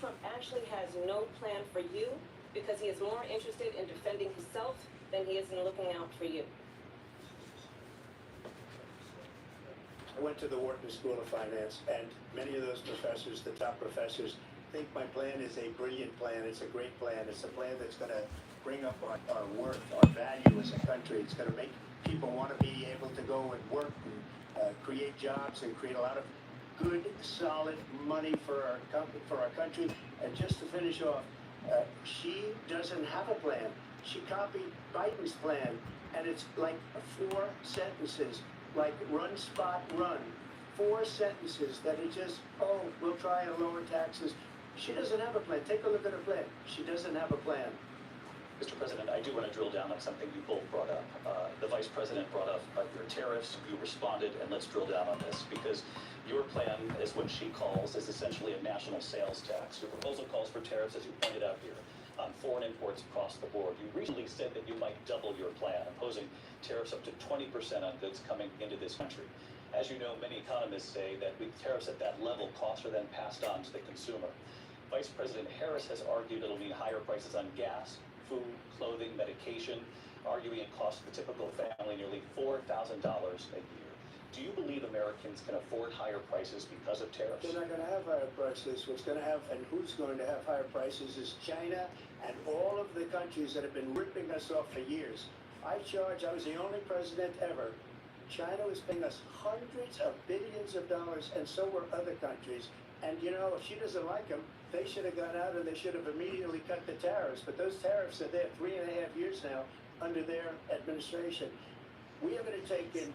Trump actually has no plan for you because he is more interested in defending himself than he is in looking out for you. I went to the Wharton School of Finance, and many of those professors, the top professors, think my plan is a brilliant plan. It's a great plan. It's a plan that's going to bring up our worth, our value as a country. It's going to make people want to be able to go and work and create jobs and create a lot of good, solid money for our country. And just to finish off, she doesn't have a plan. She copied Biden's plan, and it's like 4 sentences, like run, spot, run. 4 sentences that are just, oh, we'll try and lower taxes. She doesn't have a plan. Take a look at her plan. She doesn't have a plan. Mr. President, I do want to drill down on something you both brought up. The Vice President brought up your tariffs. You responded, and let's drill down on this, because your plan is what she calls is essentially a national sales tax. Your proposal calls for tariffs, as you pointed out here, on foreign imports across the board. You recently said that you might double your plan, imposing tariffs up to 20% on goods coming into this country. As you know, many economists say that with tariffs at that level, costs are then passed on to the consumer. Vice President Harris has argued it'll mean higher prices on gas, food, clothing, medication, arguing it costs the typical family nearly $4,000 a year. Do you believe Americans can afford higher prices because of tariffs? They're not going to have higher prices. What's going to have, and who's going to have higher prices, is China and all of the countries that have been ripping us off for years. I was the only president ever. China was paying us hundreds of billions of dollars, and so were other countries. And, you know, if she doesn't like them, they should have gone out and they should have immediately cut the tariffs. But those tariffs are there 3.5 years now under their administration. We are going to take in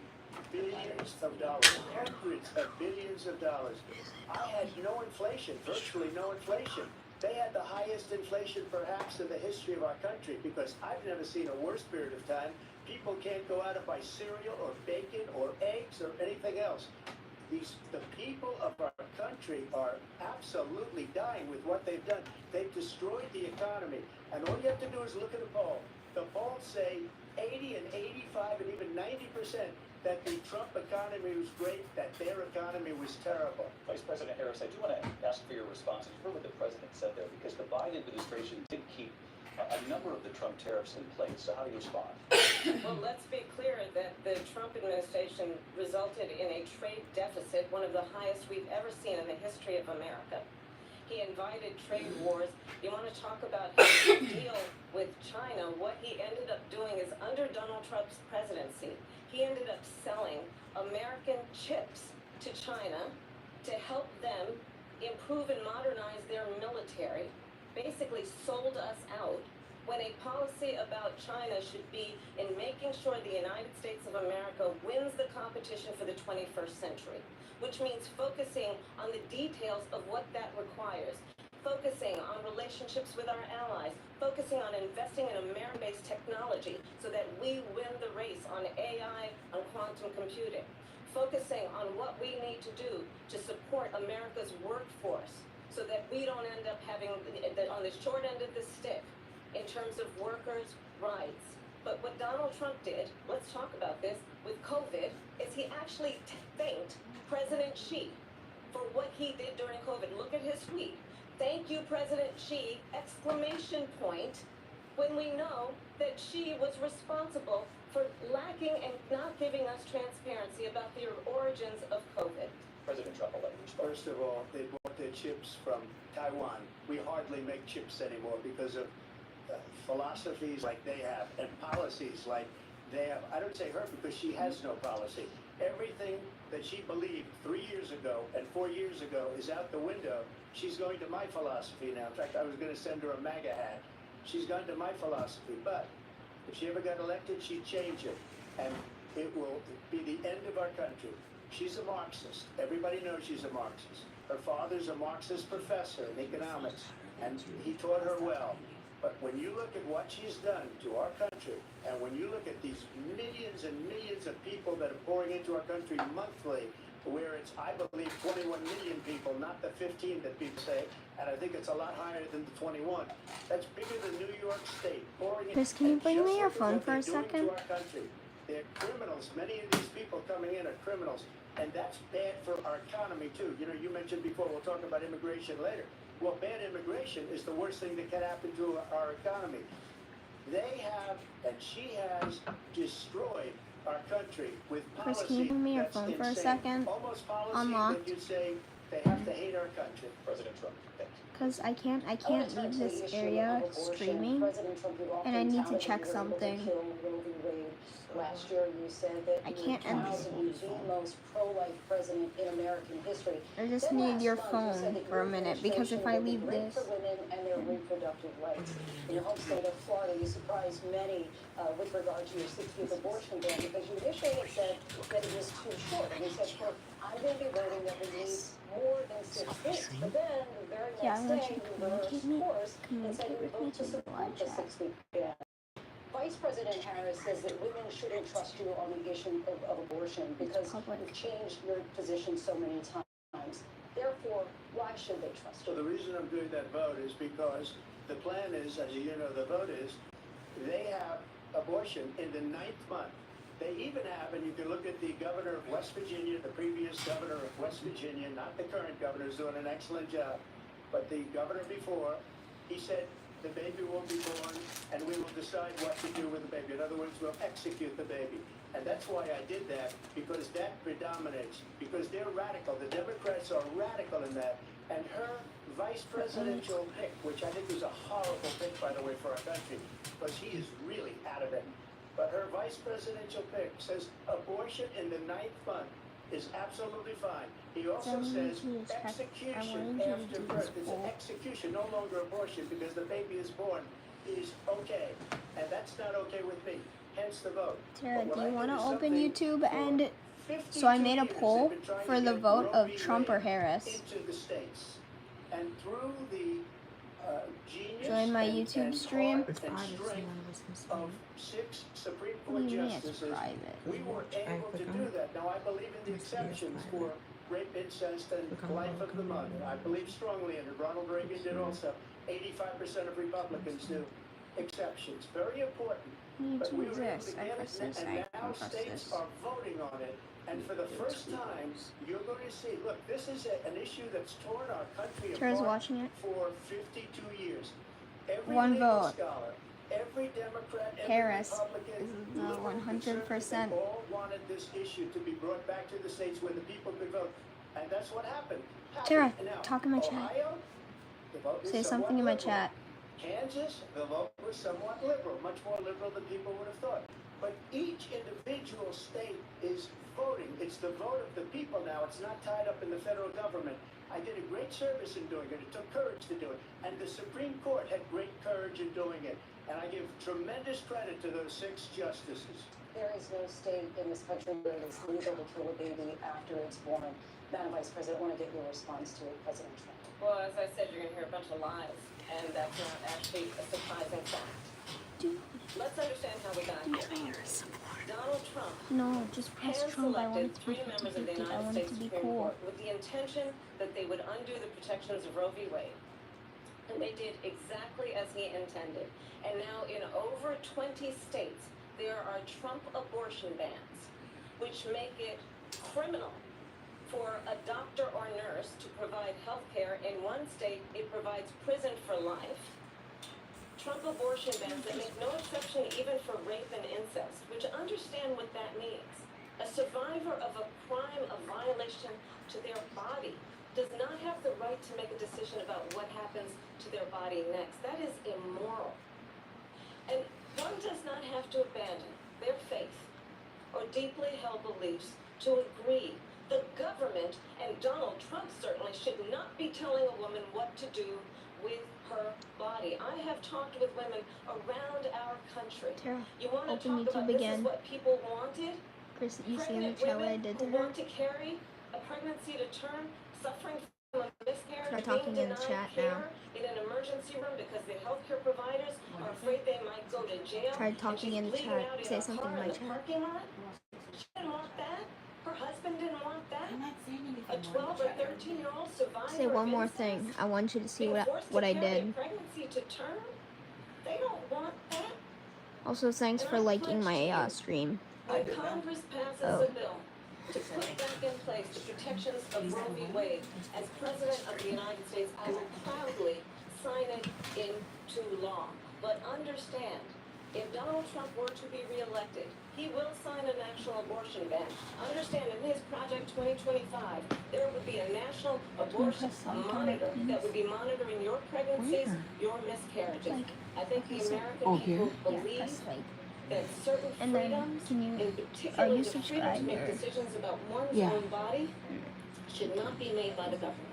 billions of dollars, hundreds of billions of dollars. I had no inflation, virtually no inflation. They had the highest inflation perhaps in the history of our country, because I've never seen a worse period of time. People can't go out and buy cereal or bacon or eggs or anything else. The people of our country are absolutely dying with what they've done. They've destroyed the economy. And all you have to do is look at the poll. The polls say 80 and 85 and even 90% that the Trump economy was great, that their economy was terrible. Vice President Harris, I do want to ask for your response. You heard what the president said there, because the Biden administration did keep a number of the Trump tariffs in place. So how do you respond? Well, let's be clear that the Trump administration resulted in a trade deficit, one of the highest we've ever seen in the history of America. He invited trade wars. You want to talk about how to deal with China? What he ended up doing is, under Donald Trump's presidency, he ended up selling American chips to China to help them improve and modernize their military, basically sold us out, when a policy about China should be in making sure the United States of America wins the competition for the 21st century, which means focusing on the details of what that requires, focusing on relationships with our allies, focusing on investing in American-based technology so that we win the race on AI, on quantum computing, focusing on what we need to do to support America's workforce so that we don't end up having on the short end of the stick in terms of workers' rights. But what Donald Trump did, let's talk about this, with COVID, is he actually thanked President Xi for what he did during COVID. Look at his tweet. Thank you, President Xi, exclamation point, when we know that Xi was responsible for lacking and not giving us transparency about the origins of COVID. President Trump, I'll let you respond. First of all, they bought their chips from Taiwan. We hardly make chips anymore because of philosophies like they have and policies like they have. I don't say her because she has no policy. Everything that she believed 3 years ago and 4 years ago is out the window. She's going to my philosophy now. In fact, I was going to send her a MAGA hat. She's gone to my philosophy. But if she ever got elected, she'd change it. And it will be the end of our country. She's a Marxist. Everybody knows she's a Marxist. Her father's a Marxist professor in economics, and he taught her well. But when you look at what she's done to our country, and when you look at these millions and millions of people that are pouring into our country monthly, where it's, I believe, 21 million people, not the 15 that people say, and I think it's a lot higher than the 21. That's bigger than New York State pouring in. Chris, can you bring me your phone for a second? They're criminals. Many of these people coming in are criminals. and that's bad for our economy too. You know, you mentioned before, we'll talk about immigration later. Well, bad immigration is the worst thing that can happen to our economy. They have, and she has, destroyed our country with policy. Chris, can you give me your that's phone for a insane. second? Almost policy Unlocked. that you say they have to hate our country. President Trump, thanks. Because I can't leave this area streaming, and I need to check something. Last year, you said that I you can't end proud this to be the most pro-life president in American history. I just Then need last your month, you said phone that for your a minute, because if I administration leave would be great this, for women and their reproductive rights. In your home state of Florida, you surprised many with regard to your 60th abortion ban, because you initially had said that it was too short. And you said, quote, I'm going to be voting that we need more than 6 weeks. But then, the very Yeah, I next want day, you to you reversed course and said you would vote to support the 6-week ban. Vice President Harris says that women shouldn't trust you on the issue of abortion because you've changed your position so many times. Therefore, why should they trust So you? the reason I'm doing that vote is because the plan is, as you know, the vote is, they have abortion in the 9th month. They even have, and you can look at the governor of West Virginia, the previous governor of West Virginia, not the current governor, is doing an excellent job, but the governor before, he said the baby will be born and we will decide what to do with the baby. In other words, we'll execute the baby. And that's why I did that, because that predominates, because they're radical. The Democrats are radical in that. And her vice presidential pick, which I think is a horrible pick, by the way, for our country, because he is really out of it. But her vice presidential pick says abortion in the 9th month is absolutely fine. He also says execution after birth. It's an execution, no longer abortion, because the baby is born is okay. And that's not okay with me. Hence the vote. Tara, But do what you I want did to is open something YouTube? for And 52 so I made a years poll they've been trying for to the get vote Roe of v. Trump or Wade Harris. into the states. And through the genius Join my and YouTube stream. heart and strength of 6 Supreme What Court do you mean it's justices, private? we were able to do that. Now, I believe in the exceptions for rape, incest, and life of the mother. I believe strongly in it. Ronald Reagan did also. 85% of Republicans do. Exceptions. Very important. But we YouTube were able this. to I get press it, this. and I now press states this. are voting on it. And for the first time, you're going to see, look, this is an issue that's torn our country Tara's apart watching it. for 52 years. Every One legal vote. scholar, every Democrat, every Harris Republican, is the liberal, 100%. conservative, they all wanted this issue to be brought back to the states where the people could vote. And that's what happened. Tara, Now, talk in my chat. Ohio, the vote was Say somewhat something in my liberal. chat. Kansas, the vote was somewhat liberal, much more liberal than people would have thought. But each individual state is voting. It's the vote of the people now. It's not tied up in the federal government. I did a great service in doing it. It took courage to do it. And the Supreme Court had great courage in doing it. And I give tremendous credit to those 6 justices. There is no state in this country where it is legal to kill a baby after it's born. Madam Vice President, I want to get your response to President Trump. Well, as I said, you're going to hear a bunch of lies, and that's not actually a surprising fact. Let's understand how we got here. Donald Trump No, just press Trump. I want hand-selected it to be 3 members of the 50-50. I United want it States to be Supreme cool. Court with the intention that they would undo the protections of Roe v. Wade. And they did exactly as he intended. And now in over 20 states, there are Trump abortion bans, which make it criminal for a doctor or nurse to provide health care. In one state, it provides prison for life. Trump abortion bans that make no exception even for rape and incest, which understand what that means. A survivor of a crime, a violation to their body, does not have the right to make a decision about what happens to their body next. That is immoral. And one does not have to abandon their faith or deeply held beliefs to agree. The government, and Donald Trump certainly, should not be telling a woman what to do with her body. I have talked with women around our country. Tara, You want to open talk about YouTube this again. is what people wanted? Chris, you see in the Pregnant chat what I women did who to her? want to carry a pregnancy to term, suffering from a miscarriage, Try being talking in the denied chat care now. in an emergency room because the healthcare providers are afraid they might go to jail. Try and talking she's in the bleeding chat. out in Say her something car in my in the chat. parking lot. She didn't want that. Her husband didn't want that. I'm not saying A anything 12 or 13-year-old survivor Say one of more incest thing. I want you to see being forced what to I carry did. a pregnancy to term. They don't want that. Also, thanks for liking my stream. When Congress passes Oh. a bill to put back in place the protections of Roe v. Wade. As President of the United States, I will proudly sign it into law. But understand, if Donald Trump were to be reelected, he will sign a national abortion ban. Understand, in his Project 2025, there would be a national abortion monitor that would be monitoring your pregnancies, your miscarriages. I think the American people believe that certain And then, freedoms, can you, in are particular you the freedom to subscribed make or? decisions about one's own body, should not be made by the government.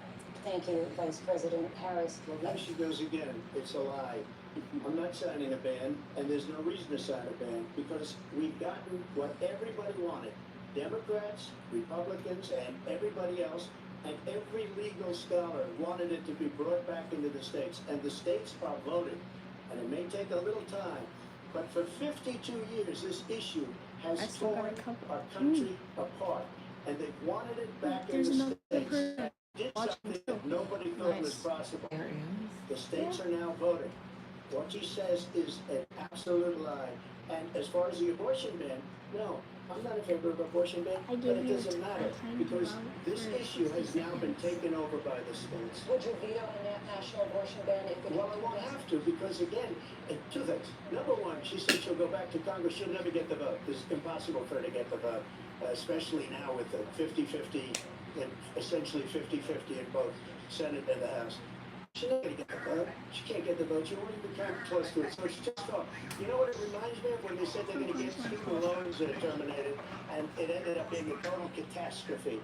Thank you, Vice President Harris. Well, there she goes again. It's a lie. I'm not signing a ban, and there's no reason to sign a ban because we've gotten what everybody wanted. Democrats, Republicans, and everybody else, and every legal scholar wanted it to be brought back into the states, and the states are voting. And it may take a little time, but for 52 years, this issue has torn our country apart, and they've wanted it back in the states. Did something that nobody thought was possible. The states are now voting. What she says is an absolute lie. And as far as the abortion ban, no, I'm not in favor of abortion ban, but it doesn't matter because this issue has now been taken over by the states. Would you veto a national abortion ban if it Well, I won't have to because, again, two things. Number one, she said she'll go back to Congress. She'll never get the vote. It's impossible for her to get the vote, especially now with the 50-50, and essentially 50-50 in both Senate and the House. She's not going to get the vote. She can't get the vote. She won't even come close to it. So she just thought, you know what it reminds me of when they said they're going to get student loans that are terminated, and it ended up being a total catastrophe.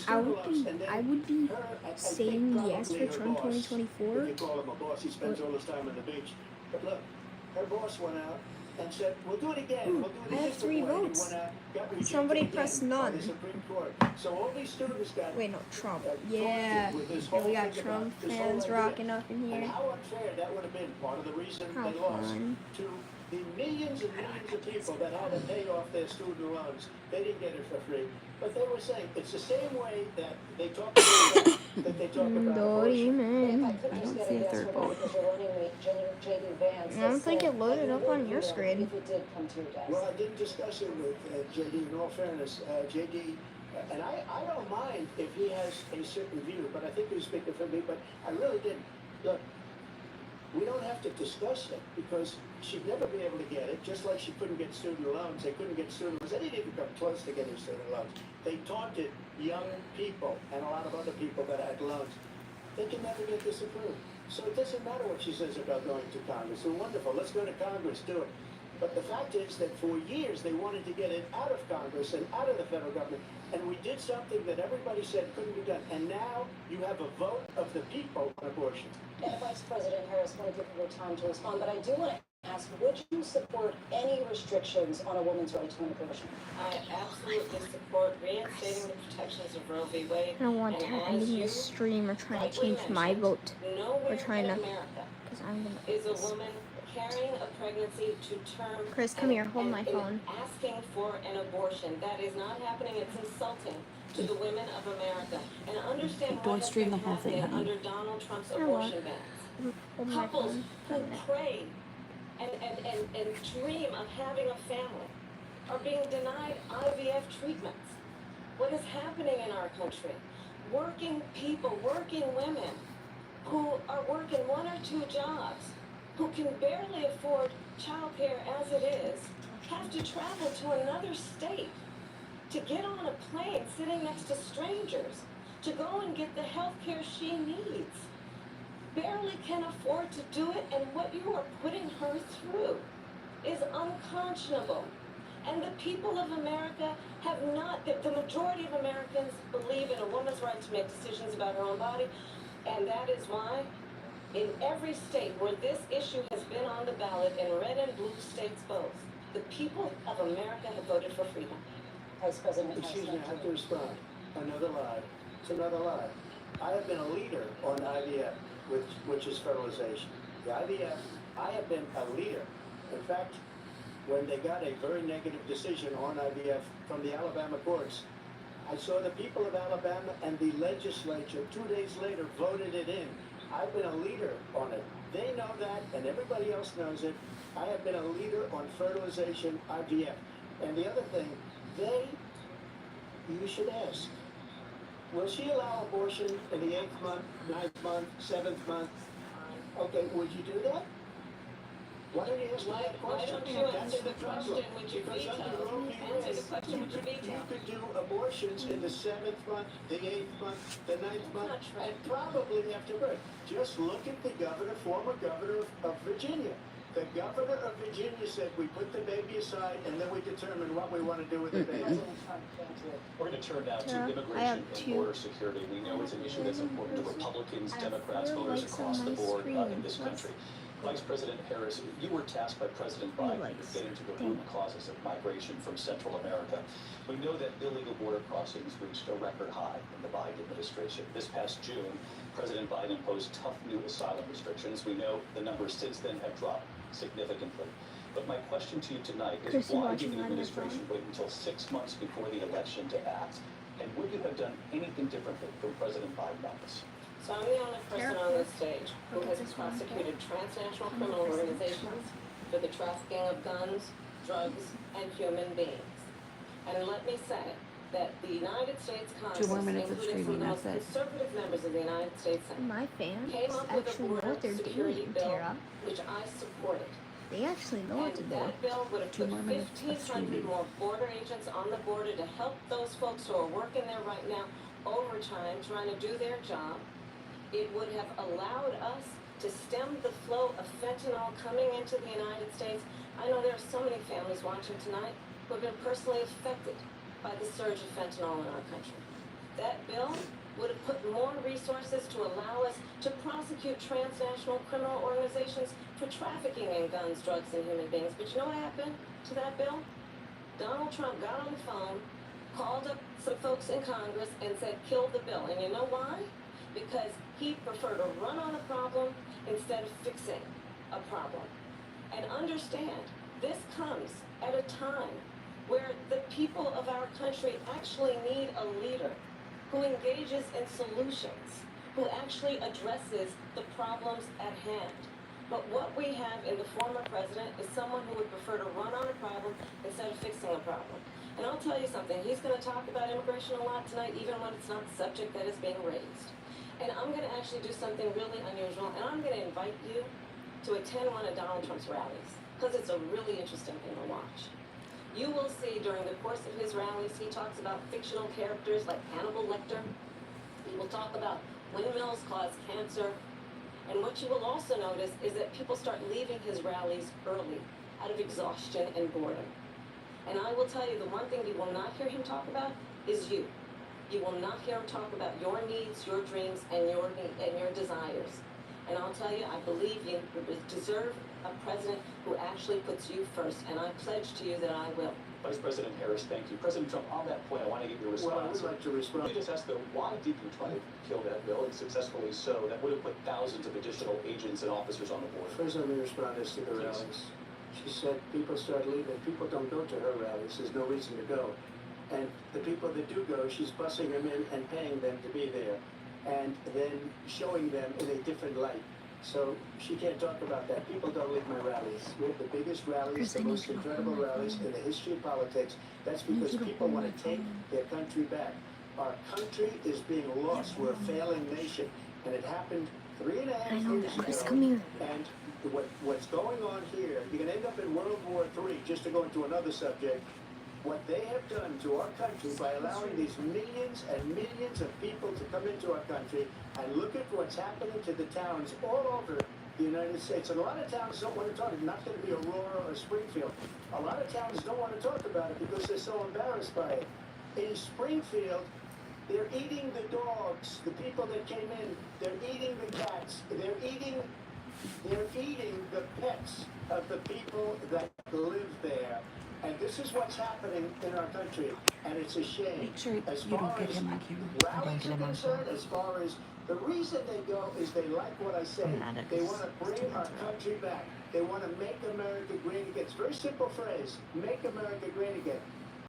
I would be saying yes for Trump 2024. If you call him a boss, he spends all his time on the beach. But look, her boss went out and said, we'll do it again. We'll do it I have 3 votes. Somebody press none. So all these students got Wait, no, Trump. Yeah. We got Trump fans rocking up in and here. how unfair that would have been. Part of the reason How they lost fun. to the millions and millions of people that had to pay off their student loans. They didn't get it for free. But they were saying it's the same way that they talk about that they talk about Dory, abortion. man. I don't see a third vote. I don't think it loaded up on your screen. If it did come to your desk. Well, I didn't discuss it with JD. In all fairness, JD, and I don't mind if he has a certain view, but I think he's speaking for me. But I really didn't. Look, we don't have to discuss it because she'd never be able to get it, just like she couldn't get student loans. They couldn't get student loans. They didn't even come close to getting student loans. They taunted young people and a lot of other people that had loans. They can never get this approved. So it doesn't matter what she says about going to Congress. Well, wonderful. Let's go to Congress, do it. But the fact is that for years they wanted to get it out of Congress and out of the federal government. And we did something that everybody said couldn't be done. And now you have a vote of the people on abortion. And Vice President Harris, I want to give you time to respond, but I do want to ask, would you support any restrictions on a woman's right to an abortion? I absolutely support reinstating the protections of Roe v. Wade. I don't want to And end as in you this stream or trying to rightly change my mentioned, vote. nowhere We're trying in to, America because I'm gonna. is a woman carrying a pregnancy to term. Chris, come here, hold my and phone. asking for an abortion. That is not happening. It's insulting to the women of America. And understand Don't what has stream been the whole thing, happening honey. under Donald Trump's You know what? abortion bans. Hold my Couples phone. who pray and dream of having a family are being denied IVF treatments. What is happening in our country? Working people, working women who are working 1 or 2 jobs, who can barely afford childcare as it is, have to travel to another state to get on a plane sitting next to strangers to go and get the health care she needs. Barely can afford to do it, and what you are putting her through is unconscionable. And the people of America have not, the majority of Americans believe in a woman's right to make decisions about her own body, and that is why in every state where this issue has been on the ballot, in red and blue states both, the people of America have voted for freedom. Vice President Harris. Excuse me, I have to respond. Another lie. It's another lie. I have been a leader on IVF, which is fertilization. The IVF, I have been a leader. In fact, when they got a very negative decision on IVF from the Alabama courts, I saw the people of Alabama and the legislature 2 days later voted it in. I've been a leader on it. They know that, and everybody else knows it. I have been a leader on fertilization IVF. And the other thing, they you should ask, will she allow abortion in the 8th month, 9th month, 7th month? Okay, would you do that? Why don't you ask me that Why question? don't you answer the question with your Because veto? under Roe v. Answer the Wade, question with your veto. you could do abortions in the 7th month, the 8th month, the 9th month, not true. and probably after birth. Just look at the former governor of Virginia. The governor of Virginia said we put the baby aside and then we determine what we want to do with the baby. We're going to turn now to Tara, I immigration have and two. border security. We know it's an issue that's important to Republicans, I have Democrats, 4 voters likes across on the my board in screen. this What's country. Vice President Harris, you were tasked by President 3 Biden likes? with getting to the root causes of migration from Central America. We know that illegal border crossings reached a record high in the Biden administration. This past June, President Biden imposed tough new asylum restrictions. We know the numbers since then have dropped significantly. But my question to you tonight is, Chris, you why watching did the that on your administration phone? wait until 6 months before the election to act? And would you have done anything differently from President Biden on this? So I'm the only person Tara, on this stage who look has at this one. prosecuted transnational criminal organizations for the trafficking of guns, drugs, and human beings. And let me say that the United States 2 more Congress, minutes of including some of the most streaming, that's it. conservative members of the United States Senate, My fans came up with a actually know border what they're security doing, bill, Tara. which I supported. They actually know what to And do. that bill would have 2 put more minutes of 1,500 streaming. more border agents on the border to help those folks who are working there right now overtime trying to do their job. It would have allowed us to stem the flow of fentanyl coming into the United States. I know there are so many families watching tonight who have been personally affected by the surge of fentanyl in our country. That bill would have put more resources to allow us to prosecute transnational criminal organizations for trafficking in guns, drugs, and human beings. But you know what happened to that bill? Donald Trump got on the phone, called up some folks in Congress, and said, kill the bill. And you know why? Because he preferred to run on a problem instead of fixing a problem. And understand, this comes at a time where the people of our country actually need a leader who engages in solutions, who actually addresses the problems at hand. But what we have in the former president is someone who would prefer to run on a problem instead of fixing a problem. And I'll tell you something, he's going to talk about immigration a lot tonight, even when it's not the subject that is being raised. And I'm going to actually do something really unusual, and I'm going to invite you to attend one of Donald Trump's rallies, because it's a really interesting thing to watch. You will see during the course of his rallies, he talks about fictional characters like Hannibal Lecter. He will talk about windmills cause cancer. And what you will also notice is that people start leaving his rallies early out of exhaustion and boredom. And I will tell you, the one thing you will not hear him talk about is you. You will not hear him talk about your needs, your dreams, and your desires. And I'll tell you, I believe you deserve a president who actually puts you first, and I pledge to you that I will. Vice President Harris, thank you. President Trump, on that point, I want to get your response. Well, I would like to respond. Let me just ask, though, why did you try to kill that bill, and successfully so? That would have put thousands of additional agents and officers on the border. First, let me respond as to the Please. rallies. She said people start leaving. People don't go to her rallies. There's no reason to go. And the people that do go, she's busing them in and paying them to be there, and then showing them in a different light. So she can't talk about that. People don't leave my rallies. We have the biggest rallies, Chris, the I need most you to incredible hold my rallies phone. in the history of politics. That's I need because you to people hold want my to take phone. their country back. Our country is being lost. We're a failing nation. And it happened 3.5 I know years that. Chris, ago. come here. And what's going on here, you're going to end up in World War III, just to go into another subject. What they have done to our country by allowing these millions and millions of people to come into our country, and look at what's happening to the towns all over the United States. And a lot of towns don't want to talk. It's not going to be Aurora or Springfield. A lot of towns don't want to talk about it because they're so embarrassed by it. In Springfield, they're eating the dogs, the people that came in. They're eating the cats. They're eating the pets of the people that live there. And this is what's happening in our country, and it's a shame. Make sure As you don't far get as him on camera. I don't rallies get are him on concerned, camera. as far as the reason they go is they like what I say. I'm not They want to bring excited. our country back. They want to make America great again. It's a very simple phrase, make America great again.